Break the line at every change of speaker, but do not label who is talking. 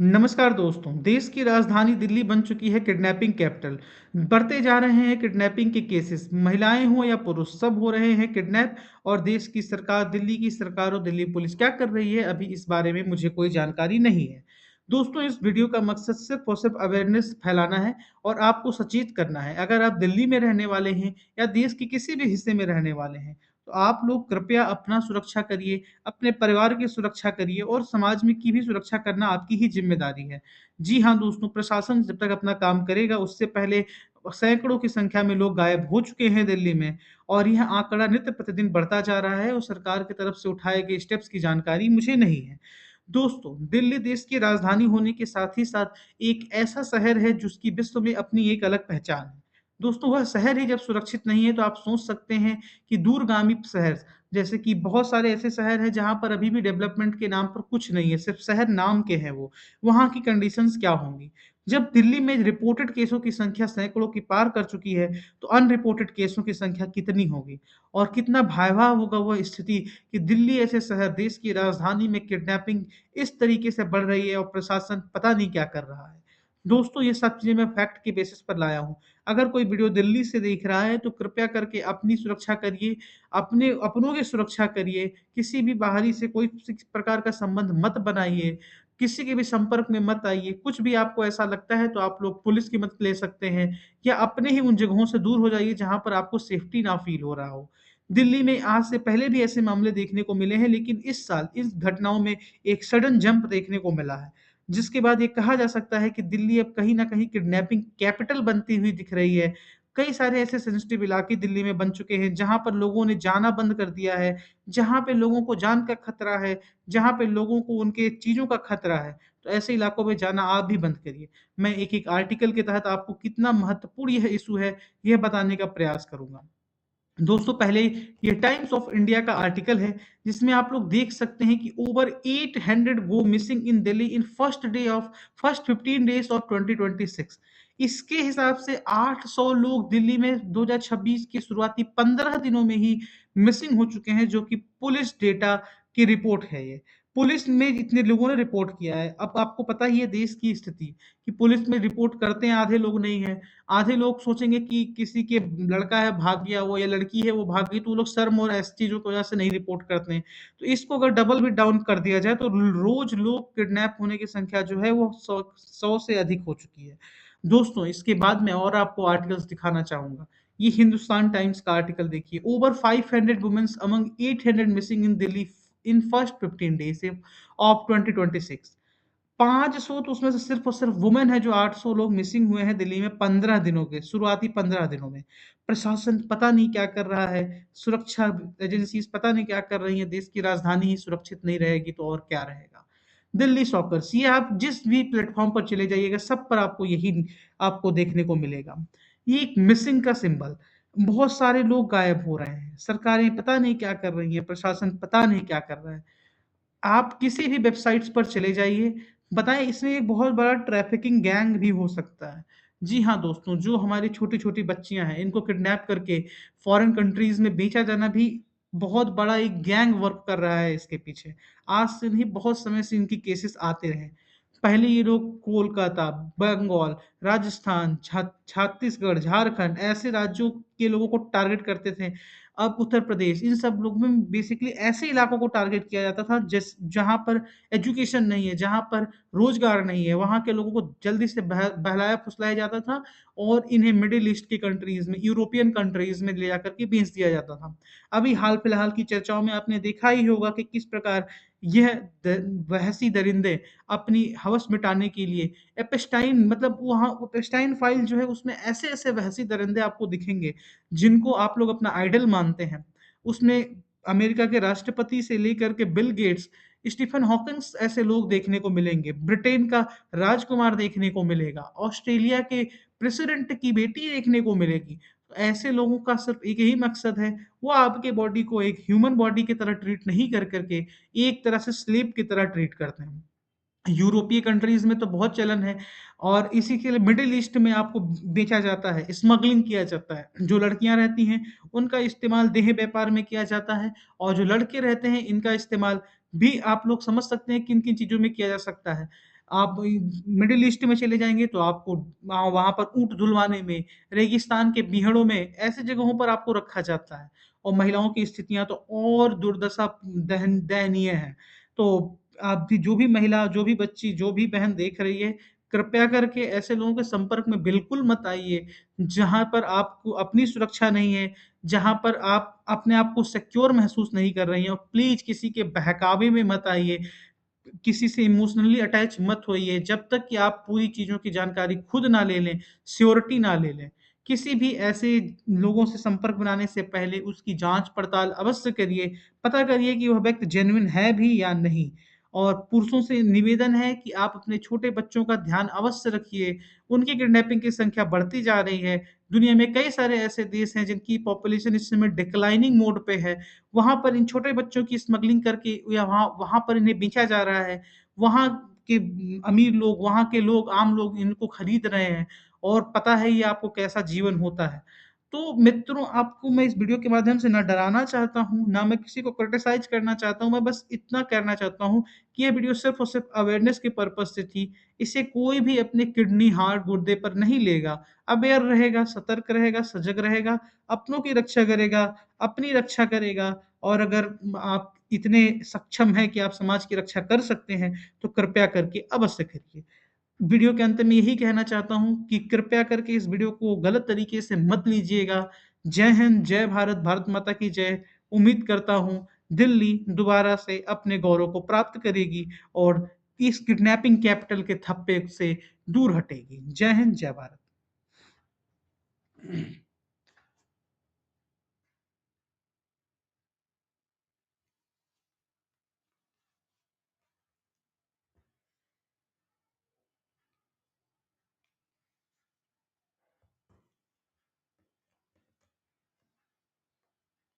नमस्कार दोस्तों, देश की राजधानी दिल्ली बन चुकी है किडनैपिंग कैपिटल। बढ़ते जा रहे हैं किडनैपिंग के केसेस, महिलाएं हों या पुरुष, सब हो रहे हैं किडनैप। और देश की सरकार, दिल्ली की सरकार और दिल्ली पुलिस क्या कर रही है, अभी इस बारे में मुझे कोई जानकारी नहीं है। दोस्तों, इस वीडियो का मकसद सिर्फ और सिर्फ अवेयरनेस फैलाना है और आपको सचेत करना है। अगर आप दिल्ली में रहने वाले हैं या देश के किसी भी हिस्से में रहने वाले हैं, तो आप लोग कृपया अपना सुरक्षा करिए, अपने परिवार की सुरक्षा करिए और समाज में की भी सुरक्षा करना आपकी ही ज़िम्मेदारी है। जी हाँ दोस्तों, प्रशासन जब तक अपना काम करेगा, उससे पहले सैकड़ों की संख्या में लोग गायब हो चुके हैं दिल्ली में और यह आंकड़ा नित्य प्रतिदिन बढ़ता जा रहा है और सरकार की तरफ से उठाए गए स्टेप्स की जानकारी मुझे नहीं है। दोस्तों, दिल्ली देश की राजधानी होने के साथ ही साथ एक ऐसा शहर है जिसकी विश्व में अपनी एक अलग पहचान है। दोस्तों, वह शहर ही जब सुरक्षित नहीं है तो आप सोच सकते हैं कि दूरगामी शहर, जैसे कि बहुत सारे ऐसे शहर हैं जहाँ पर अभी भी डेवलपमेंट के नाम पर कुछ नहीं है, सिर्फ शहर नाम के हैं वो, वहाँ की कंडीशंस क्या होंगी? जब दिल्ली में रिपोर्टेड केसों की संख्या सैकड़ों की पार कर चुकी है, तो अनरिपोर्टेड केसों की संख्या कितनी होगी? और कितना भयावह होगा वह स्थिति कि दिल्ली ऐसे शहर, देश की राजधानी में किडनैपिंग इस तरीके से बढ़ रही है और प्रशासन पता नहीं क्या कर रहा है। दोस्तों, ये सब चीज़ें मैं फैक्ट के बेसिस पर लाया हूँ। अगर कोई वीडियो दिल्ली से देख रहा है, तो कृपया करके अपनी सुरक्षा करिए, अपने अपनों की सुरक्षा करिए, किसी भी बाहरी से कोई किसी प्रकार का संबंध मत बनाइए, किसी के भी संपर्क में मत आइए। कुछ भी आपको ऐसा लगता है तो आप लोग पुलिस की मदद ले सकते हैं या अपने ही उन जगहों से दूर हो जाइए जहाँ पर आपको सेफ्टी ना फ़ील हो रहा हो। दिल्ली में आज से पहले भी ऐसे मामले देखने को मिले हैं, लेकिन इस साल इस घटनाओं में एक सडन जंप देखने को मिला है, जिसके बाद ये कहा जा सकता है कि दिल्ली अब कहीं न कहीं किडनैपिंग कैपिटल बनती हुई दिख रही है। कई सारे ऐसे सेंसिटिव इलाके दिल्ली में बन चुके हैं, जहाँ पर लोगों ने जाना बंद कर दिया है, जहाँ पे लोगों को जान का खतरा है, जहाँ पे लोगों को उनके चीज़ों का खतरा है, तो ऐसे इलाकों में जाना आप भी बंद करिए। मैं एक-एक आर्टिकल के तहत आपको कितना महत्वपूर्ण यह इश्यू है, यह बताने का प्रयास करूँगा। दोस्तों, पहले ये टाइम्स ऑफ इंडिया का आर्टिकल है, जिसमें आप लोग देख सकते हैं कि over 800 go missing in Delhi in first 15 days of 2026। इसके हिसाब से 800 लोग दिल्ली में 2026 के शुरुआती 15 दिनों में ही मिसिंग हो चुके हैं, जो कि पुलिस डेटा की रिपोर्ट है ये। पुलिस में इतने लोगों ने रिपोर्ट किया है। अब आपको पता ही है देश की स्थिति कि पुलिस में रिपोर्ट करते हैं, आधे लोग नहीं हैं। आधे लोग सोचेंगे कि किसी के लड़का है भाग गया वो या लड़की है वो भाग गई, तो वो लोग शर्म और ऐसी चीज़ों की वजह से नहीं रिपोर्ट करते हैं। तो इसको अगर डबल भी डाउन कर दिया जाए तो रोज़ लोग किडनैप होने की संख्या जो है वो 100 से अधिक हो चुकी है। दोस्तों, इसके बाद मैं और आपको आर्टिकल्स दिखाना चाहूँगा। ये हिंदुस्तान टाइम्स का आर्टिकल देखिए, over 500 women's among 800 missing in Delhi in first 15 days of 2026। 500, तो उसमें से सिर्फ़ और सिर्फ़ वुमेन है, जो 800 लोग मिसिंग हुए हैं दिल्ली में 15 दिनों के शुरुआती 15 दिनों में। प्रशासन पता नहीं क्या कर रहा है, सुरक्षा एजेंसीज़ पता नहीं क्या कर रही हैं, देश की राजधानी ही सुरक्षित नहीं रहेगी तो और क्या रहेगा। दिल्ली शॉकर्स, ये आप जिस भी प्लेटफ़ॉर्म पर चले जाइएगा, सब पर आपको यही आपको देखने को मिलेगा। ये एक मिसिंग का सिंबल, बहुत सारे लोग गायब हो रहे हैं, सरकारें पता नहीं क्या कर रही हैं, प्रशासन पता नहीं क्या कर रहा है। आप किसी भी वेबसाइट्स पर चले जाइए, बताएँ इसमें एक बहुत बड़ा ट्रैफ़िकिंग गैंग भी हो सकता है। जी हाँ दोस्तों, जो हमारी छोटी-छोटी बच्चियाँ हैं, इनको किडनैप करके फ़ॉरेन कंट्रीज़ में बेचा जाना भी बहुत बड़ा एक गैंग वर्क कर रहा है इसके पीछे। आज से नहीं, बहुत समय से इनकी केसेस आते रहे। पहले ये लोग कोलकाता, बंगाल, राजस्थान, छत्तीसगढ़, झारखंड ऐसे राज्यों के लोगों को टारगेट करते थे। अब उत्तर प्रदेश, इन सब लोग में बेसिकली ऐसे इलाकों को टारगेट किया जाता था जहाँ पर एजुकेशन नहीं है, जहाँ पर रोज़गार नहीं है, वहाँ के लोगों को जल्दी से बहलाया-फुसलाया जाता था और इन्हें मिडल ईस्ट की कंट्रीज़ में, यूरोपियन कंट्रीज़ में ले जाकर के बेच दिया जाता था। अभी हाल-फिलहाल की चर्चाओं में आपने देखा ही होगा कि किस प्रकार यह वहशी दरिंदे अपनी हवस मिटाने के लिए एपेस्टाइन, मतलब वहाँ एपेस्टाइन फ़ाइल जो है उसमें ऐसे-ऐसे वहशी दरिंदे आपको दिखेंगे, जिनको आप लोग अपना आइडल मानते हैं। उसमें अमेरिका के राष्ट्रपति से लेकर के बिल गेट्स, स्टीफन हॉकिंस ऐसे लोग देखने को मिलेंगे, ब्रिटेन का राजकुमार देखने को मिलेगा, ऑस्ट्रेलिया के प्रेसिडेंट की बेटी देखने को मिलेगी। तो ऐसे लोगों का सिर्फ़ एक ही मकसद है, वो आपके बॉडी को एक ह्यूमन बॉडी की तरह ट्रीट नहीं कर के एक तरह से स्लेव की तरह ट्रीट करते हैं। यूरोपीय कंट्रीज़ में तो बहुत चलन है और इसी के लिए मिडल ईस्ट में आपको बेचा जाता है, स्मगलिंग किया जाता है। जो लड़कियाँ रहती हैं, उनका इस्तेमाल देह व्यापार में किया जाता है और जो लड़के रहते हैं, इनका इस्तेमाल भी आप लोग समझ सकते हैं किन-किन चीज़ों में किया जा सकता है। आप मिडिल ईस्ट में चले जाएँगे तो आपको वहाँ वहाँ पर ऊँट धुलवाने में, रेगिस्तान के बीहड़ों में, ऐसी जगहों पर आपको रखा जाता है। और महिलाओं की स्थितियाँ तो और दुर्दशा दयनीय है। तो आप भी, जो भी महिला, जो भी बच्ची, जो भी बहन देख रही है, कृपया करके ऐसे लोगों के संपर्क में बिल्कुल मत आइए, जहाँ पर आपको अपनी सुरक्षा नहीं है, जहाँ पर आप अपने आप को सिक्योर महसूस नहीं कर रही हैं, और प्लीज़ किसी के बहकावे में मत आइए, किसी से इमोशनली अटैच मत होइए, जब तक कि आप पूरी चीज़ों की जानकारी खुद ना ले लें, श्योरिटी ना ले लें। किसी भी ऐसे लोगों से संपर्क बनाने से पहले उसकी जाँच-पड़ताल अवश्य करिए, पता करिए कि वह व्यक्ति जेन्युइन है भी या नहीं। और पुरुषों से निवेदन है कि आप अपने छोटे बच्चों का ध्यान अवश्य रखिए, उनकी किडनैपिंग की संख्या बढ़ती जा रही है। दुनिया में कई सारे ऐसे देश हैं जिनकी पॉपुलेशन इस समय डिक्लाइनिंग मोड पे है, वहाँ पर इन छोटे बच्चों की स्मगलिंग करके या वहाँ वहाँ पर इन्हें बेचा जा रहा है। वहाँ के अमीर लोग, वहाँ के लोग, आम लोग इनको खरीद रहे हैं, और पता है ये आपको कैसा जीवन होता है। तो मित्रों, आपको मैं इस वीडियो के माध्यम से ना डराना चाहता हूँ, ना मैं किसी को क्रिटिसाइज़ करना चाहता हूँ, मैं बस इतना कहना चाहता हूँ कि ये वीडियो सिर्फ़ और सिर्फ़ अवेयरनेस के पर्पज़ से थी। इसे कोई भी अपने किडनी, हार्ट, गुर्दे पर नहीं लेगा। अवेयर रहेगा, सतर्क रहेगा, सजग रहेगा, अपनों की रक्षा करेगा, अपनी रक्षा करेगा, और अगर आप इतने सक्षम हैं कि आप समाज की रक्षा कर सकते हैं, तो कृपया करके अवश्य करिए। वीडियो के अंत में यही कहना चाहता हूँ कि कृपया करके इस वीडियो को गलत तरीके से मत लीजिएगा। जय हिंद, जय भारत, भारत माता की जय। उम्मीद करता हूँ दिल्ली दोबारा से अपने गौरव को प्राप्त करेगी और इस किडनैपिंग कैपिटल के थप्पे से दूर हटेगी। जय हिंद, जय भारत।